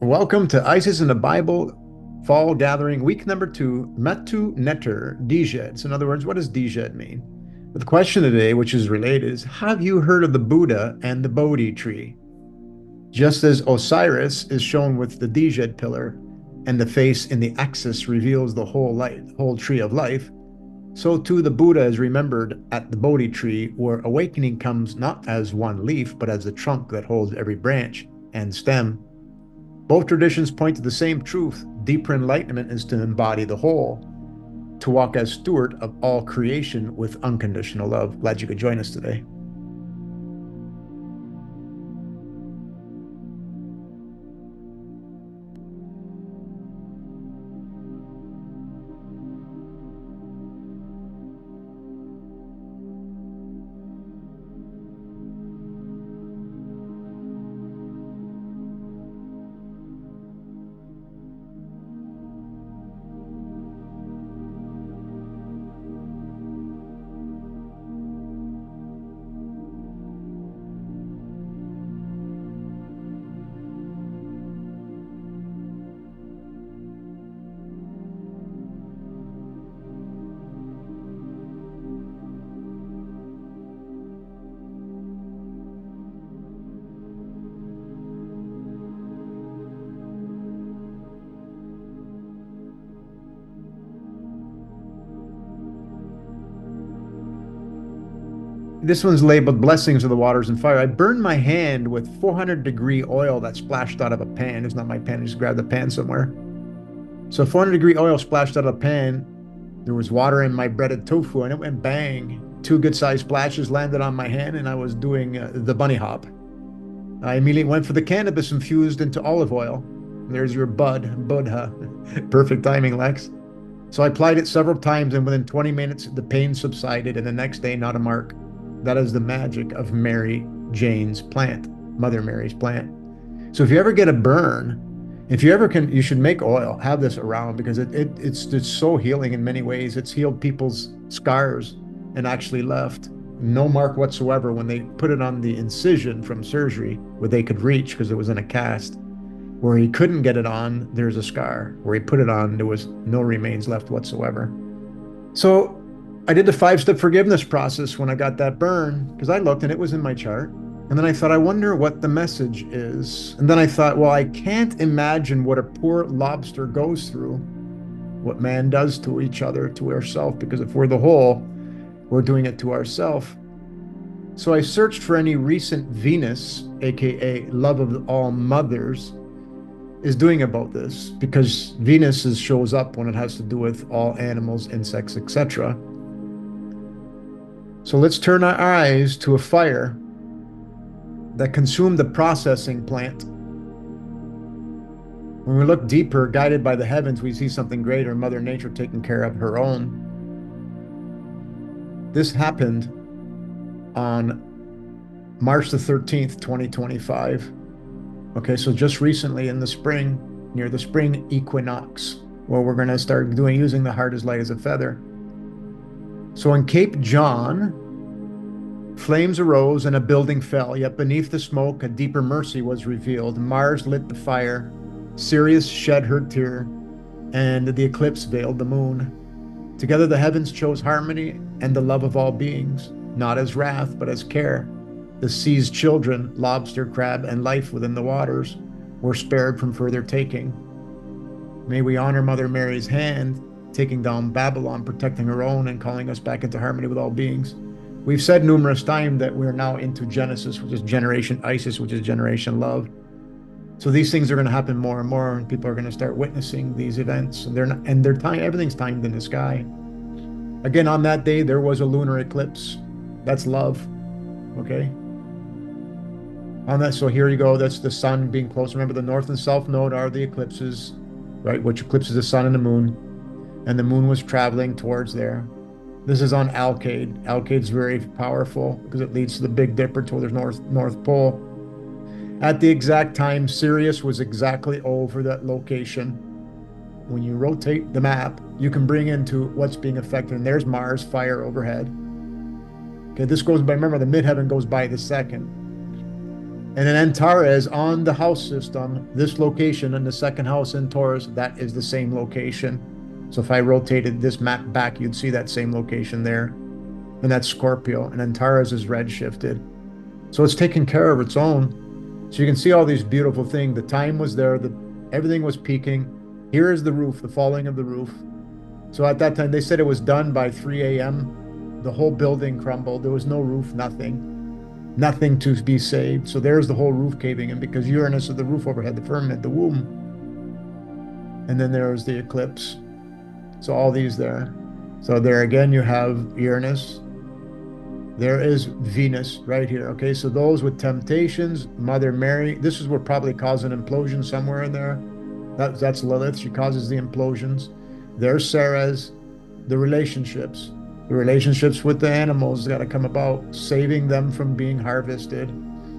Welcome to Isis in the Bible Fall Gathering, week number 2, Metu Neter Djed. So in other words, what does Djed mean? But the question today, which is related, is have you heard of the Buddha and the Bodhi Tree? Just as Osiris is shown with the Djed Pillar and the face in the axis reveals the whole light, the whole tree of life, so too the Buddha is remembered at the Bodhi Tree, where awakening comes not as one leaf, but as the trunk that holds every branch and stem. Both traditions point to the same truth. Deeper enlightenment is to embody the whole, to walk as steward of all creation with unconditional love. Glad you could join us today. This one's labeled Blessings of the Waters and Fire. I burned my hand with 400-degree oil that splashed out of a pan. It's not my pan, I just grabbed the pan somewhere. So 400-degree oil splashed out of a pan. There was water in my breaded tofu, and it went bang. 2 good-sized splashes landed on my hand, and I was doing the bunny hop. I immediately went for the cannabis infused into olive oil. There's your Buddha. Perfect timing, Lex. So I applied it several times, and within 20 minutes, the pain subsided, and the next day, not a mark. That is the magic of Mary Jane's plant, Mother Mary's plant. So if you ever get a burn, if you ever can, you should make oil, have this around, because it's so healing in many ways. It's healed people's scars and actually left no mark whatsoever when they put it on the incision from surgery where they could reach because it was in a cast. Where he couldn't get it on, there's a scar. Where he put it on, there was no remains left whatsoever. So I did the 5-step forgiveness process when I got that burn, because I looked and it was in my chart. And then I thought, I wonder what the message is. And then I thought, well, I can't imagine what a poor lobster goes through, what man does to each other, to ourselves, because if we're the whole, we're doing it to ourselves. So I searched for any recent Venus, aka love of all mothers, is doing about this, because Venus shows up when it has to do with all animals, insects, etc. So let's turn our eyes to a fire that consumed the processing plant. When we look deeper, guided by the heavens, we see something greater, Mother Nature taking care of her own. This happened on March the 13th, 2025. Okay, so just recently in the spring, near the spring equinox, where we're going to start using the heart as light as a feather. So in Cape John, flames arose and a building fell, yet beneath the smoke a deeper mercy was revealed. Mars lit the fire, Sirius shed her tear, and the eclipse veiled the moon. Together the heavens chose harmony and the love of all beings, not as wrath, but as care. The sea's children, lobster, crab, and life within the waters, were spared from further taking. May we honor Mother Mary's hand, taking down Babylon, protecting her own, and calling us back into harmony with all beings. We've said numerous times that we're now into Genesis, which is generation Isis, which is generation love. So these things are going to happen more and more, and people are going to start witnessing these events. And they're time, everything's timed in the sky. Again, on that day, there was a lunar eclipse. That's love. Okay. On that, so here you go. That's the sun being close. Remember, the north and south node are the eclipses, right? Which eclipses the sun and the moon. And the moon was traveling towards there. This is on Alcade. Alcade's very powerful because it leads to the Big Dipper toward the North Pole. At the exact time, Sirius was exactly over that location. When you rotate the map, you can bring into what's being affected. And there's Mars, fire overhead. Okay, this goes by, remember, the midheaven goes by the second. And then Antares on the house system, this location in the second house in Taurus, that is the same location. So if I rotated this map back, you'd see that same location there. And that's Scorpio. And Antares is red shifted. So it's taking care of its own. So you can see all these beautiful things. The time was there, everything was peaking. Here is the roof, the falling of the roof. So at that time, they said it was done by 3 a.m. The whole building crumbled. There was no roof, nothing to be saved. So there's the whole roof caving in because Uranus is the roof overhead, the firmament, the womb. And then there's the eclipse. So all these there. So there again, you have Uranus. There is Venus right here. Okay, so those with temptations, Mother Mary, this is what probably caused an implosion somewhere in there. That's Lilith. She causes the implosions. There's Ceres, the relationships. The relationships with the animals got to come about, saving them from being harvested.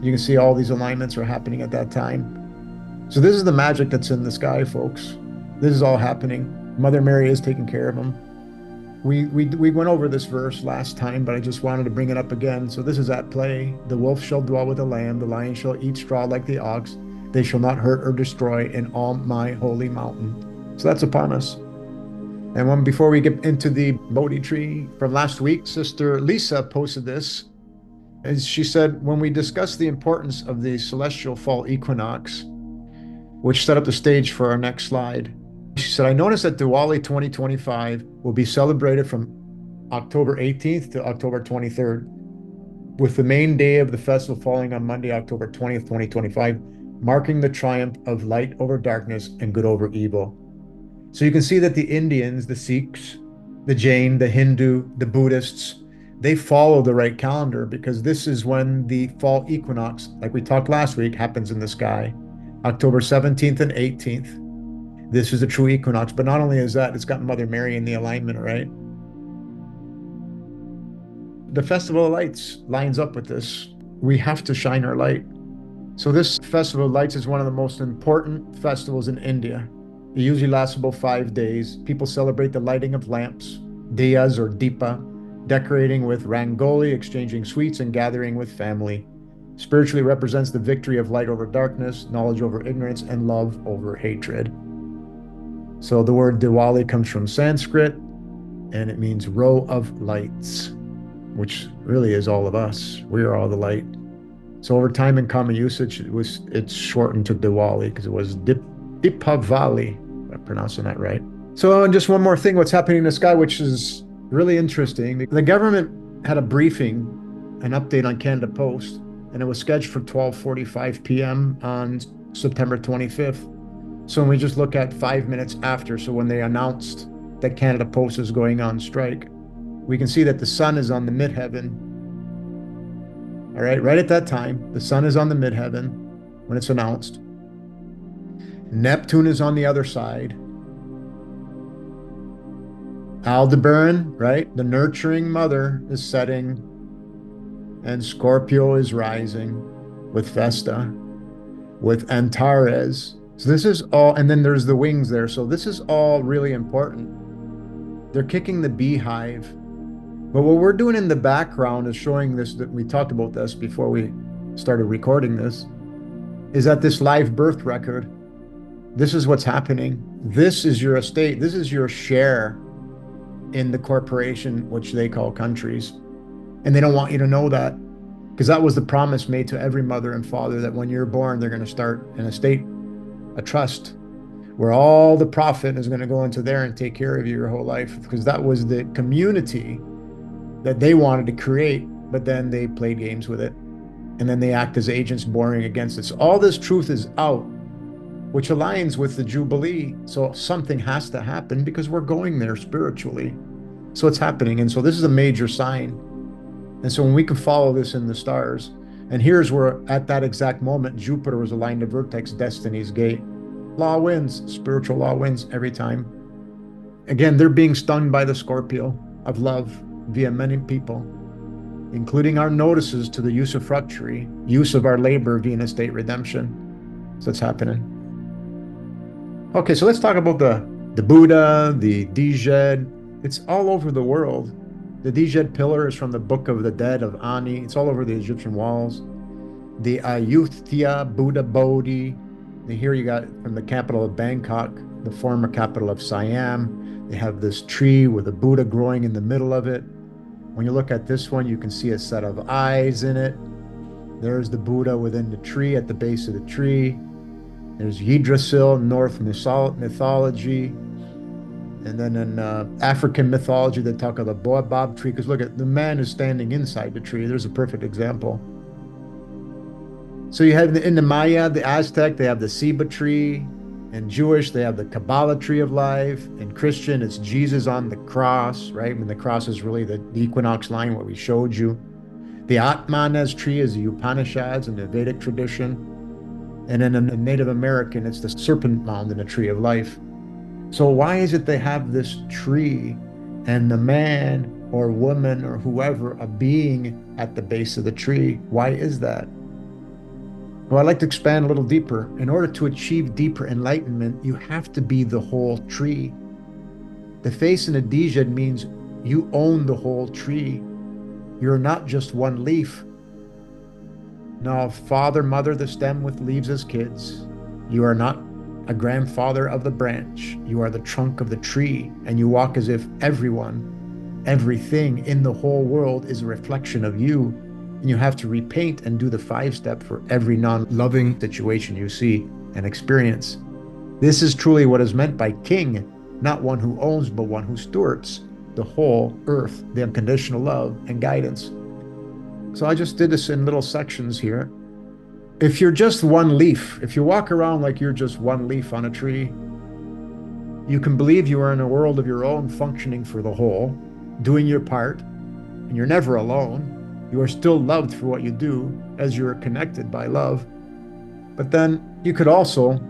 You can see all these alignments are happening at that time. So this is the magic that's in the sky, folks. This is all happening. Mother Mary is taking care of them. We went over this verse last time, but I just wanted to bring it up again. So this is at play. The wolf shall dwell with the lamb. The lion shall eat straw like the ox. They shall not hurt or destroy in all my holy mountain. So that's upon us. And before we get into the Bodhi Tree from last week, Sister Lisa posted this. And she said, when we discussed the importance of the celestial fall equinox, which set up the stage for our next slide, she said, I noticed that Diwali 2025 will be celebrated from October 18th to October 23rd, with the main day of the festival falling on Monday, October 20th, 2025, marking the triumph of light over darkness and good over evil. So you can see that the Indians, the Sikhs, the Jain, the Hindu, the Buddhists, they follow the right calendar because this is when the fall equinox, like we talked last week, happens in the sky, October 17th and 18th. This is a true equinox, but not only is that, it's got Mother Mary in the alignment, right? The Festival of Lights lines up with this. We have to shine our light. So this Festival of Lights is one of the most important festivals in India. It usually lasts about 5 days. People celebrate the lighting of lamps, diyas or deepa, decorating with rangoli, exchanging sweets, and gathering with family. Spiritually represents the victory of light over darkness, knowledge over ignorance, and love over hatred. So the word Diwali comes from Sanskrit, and it means row of lights, which really is all of us. We are all the light. So over time in common usage, it's shortened to Diwali because it was Dipavali, if I'm pronouncing that right. So just one more thing, what's happening in the sky, which is really interesting. The government had a briefing, an update on Canada Post, and it was scheduled for 12:45 p.m. on September 25th. So when we just look at 5 minutes after, so when they announced that Canada Post is going on strike, we can see that the sun is on the midheaven. All right at that time, the sun is on the midheaven when it's announced. Neptune is on the other side. Aldebaran, right? The nurturing mother is setting, and Scorpio is rising with Vesta, with Antares. So this is all, and then there's the wings there. So this is all really important. They're kicking the beehive. But what we're doing in the background is showing this, that we talked about this before we started recording this, is that this live birth record, this is what's happening. This is your estate. This is your share in the corporation, which they call countries. And they don't want you to know that because that was the promise made to every mother and father that when you're born, they're going to start an estate, a trust, where all the profit is going to go into there and take care of you your whole life, because that was the community that they wanted to create, but then they played games with it. And then they act as agents boring against it. So all this truth is out, which aligns with the Jubilee. So something has to happen because we're going there spiritually. So it's happening. And so this is a major sign. And so when we can follow this in the stars, and here's where at that exact moment, Jupiter was aligned to Vertex, Destiny's Gate. Law wins, spiritual law wins every time. Again, they're being stung by the Scorpio of love via many people, including our notices to the usufructuary, use of our labor via an estate redemption. So it's happening. Okay, so let's talk about the Buddha, the Djed. It's all over the world. The Djed Pillar is from the Book of the Dead of Ani. It's all over the Egyptian walls. the Ayutthaya Buddha Bodhi. And here you got from the capital of Bangkok, the former capital of Siam. They have this tree with a Buddha growing in the middle of it. When you look at this one, you can see a set of eyes in it. There's the Buddha within the tree at the base of the tree. There's Yggdrasil, Norse mythology. And then in African mythology, they talk of the baobab tree. Because look at the man is standing inside the tree. There's a perfect example. So you have in the Maya, the Aztec, they have the ceiba tree. In Jewish, they have the Kabbalah tree of life. In Christian, it's Jesus on the cross, right? When the cross is really the equinox line, what we showed you. The Atmanas tree is the Upanishads and the Vedic tradition. And then in the Native American, it's the serpent mound in the tree of life. So why is it they have this tree and the man or woman or whoever, a being at the base of the tree? Why is that? Well, I'd like to expand a little deeper. In order to achieve deeper enlightenment, you have to be the whole tree. The face in a Djed means you own the whole tree. You're not just one leaf. Now, father, mother, the stem with leaves as kids. You are not a grandfather of the branch. You are the trunk of the tree, and you walk as if everyone, everything in the whole world is a reflection of you. And you have to repaint and do the 5-step for every non-loving situation you see and experience. This is truly what is meant by king, not one who owns, but one who stewards the whole earth, the unconditional love and guidance. So I just did this in little sections here. If you're just one leaf, if you walk around like you're just one leaf on a tree, you can believe you are in a world of your own, functioning for the whole, doing your part, and you're never alone. You are still loved for what you do as you're connected by love. But then you could also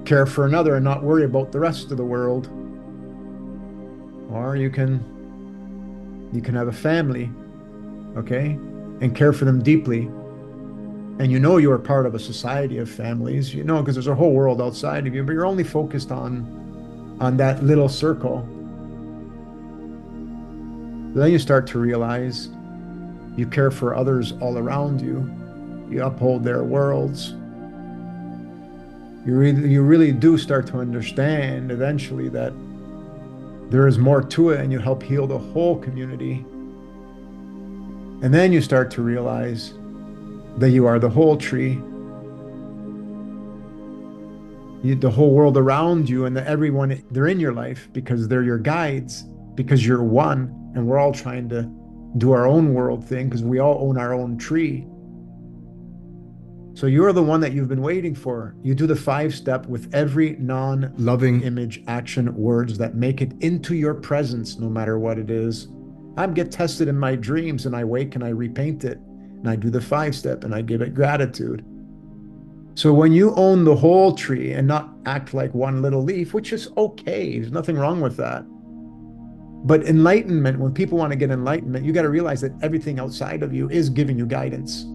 care for another and not worry about the rest of the world. Or you can have a family, okay, and care for them deeply. And you know you are part of a society of families, you know, because there's a whole world outside of you, but you're only focused on that little circle. Then you start to realize you care for others all around you. You uphold their worlds. You really do start to understand eventually that there is more to it, and you help heal the whole community. And then you start to realize that you are the whole tree, the whole world around you, and that everyone, they're in your life because they're your guides, because you're one, and we're all trying to do our own world thing because we all own our own tree. So you're the one that you've been waiting for. You do the 5-step with every non-loving image, action, words that make it into your presence, no matter what it is. I get tested in my dreams, and I wake and I repaint it, and I do the 5-step and I give it gratitude. So when you own the whole tree and not act like one little leaf, which is okay, there's nothing wrong with that. But enlightenment, when people want to get enlightenment, you got to realize that everything outside of you is giving you guidance.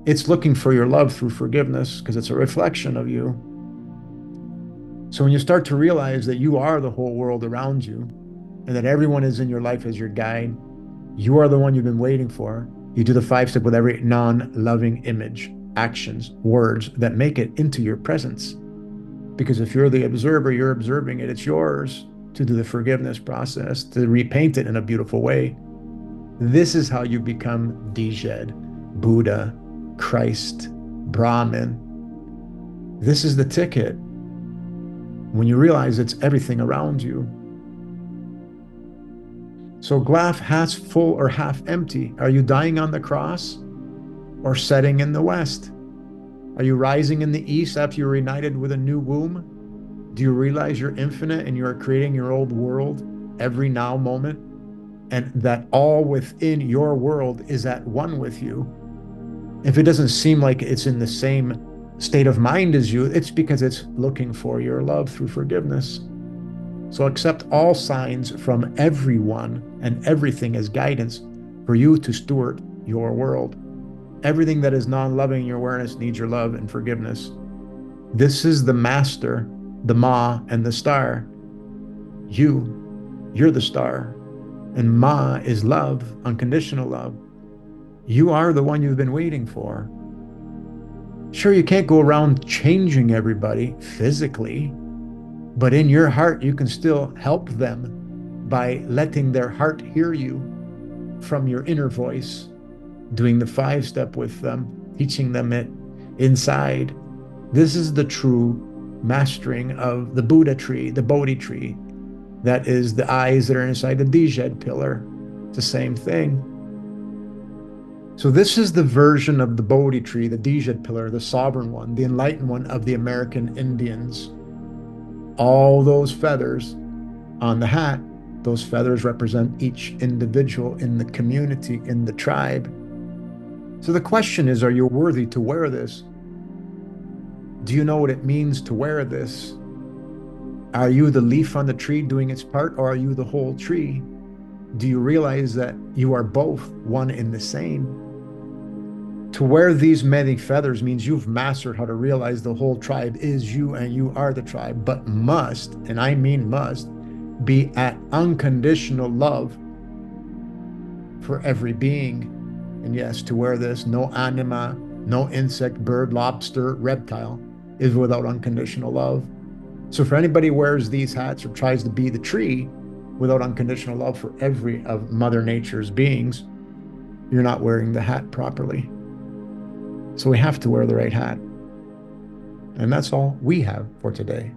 It's looking for your love through forgiveness because it's a reflection of you. So when you start to realize that you are the whole world around you and that everyone is in your life as your guide, you are the one you've been waiting for. You do the 5-step with every non-loving image, actions, words that make it into your presence. Because if you're the observer, you're observing it. It's yours to do the forgiveness process, to repaint it in a beautiful way. This is how you become Djed, Buddha, Christ, Brahman. This is the ticket. When you realize it's everything around you. So glass half full or half empty. Are you dying on the cross or setting in the west? Are you rising in the east after you're united with a new womb? Do you realize you're infinite and you are creating your old world every now moment? And that all within your world is at one with you. If it doesn't seem like it's in the same state of mind as you, it's because it's looking for your love through forgiveness. So accept all signs from everyone and everything as guidance for you to steward your world. Everything that is non-loving in your awareness needs your love and forgiveness. This is the master, the Ma, and the star. You're the star. And Ma is love, unconditional love. You are the one you've been waiting for. Sure, you can't go around changing everybody physically, but in your heart, you can still help them by letting their heart hear you from your inner voice, doing the 5-step with them, teaching them it inside. This is the true mastering of the Buddha tree, the Bodhi tree. That is the eyes that are inside the Djed Pillar. It's the same thing. So this is the version of the Bodhi tree, the Djed Pillar, the sovereign one, the enlightened one of the American Indians. All those feathers on the hat, those feathers represent each individual in the community, in the tribe. So the question is, are you worthy to wear this? Do you know what it means to wear this? Are you the leaf on the tree doing its part, or are you the whole tree? Do you realize that you are both one in the same? To wear these many feathers means you've mastered how to realize the whole tribe is you and you are the tribe, but must, and I mean must, be at unconditional love for every being. And yes, to wear this, no anima, no insect, bird, lobster, reptile is without unconditional love. So if anybody wears these hats or tries to be the tree without unconditional love for every of Mother Nature's beings, you're not wearing the hat properly. So we have to wear the right hat. And that's all we have for today.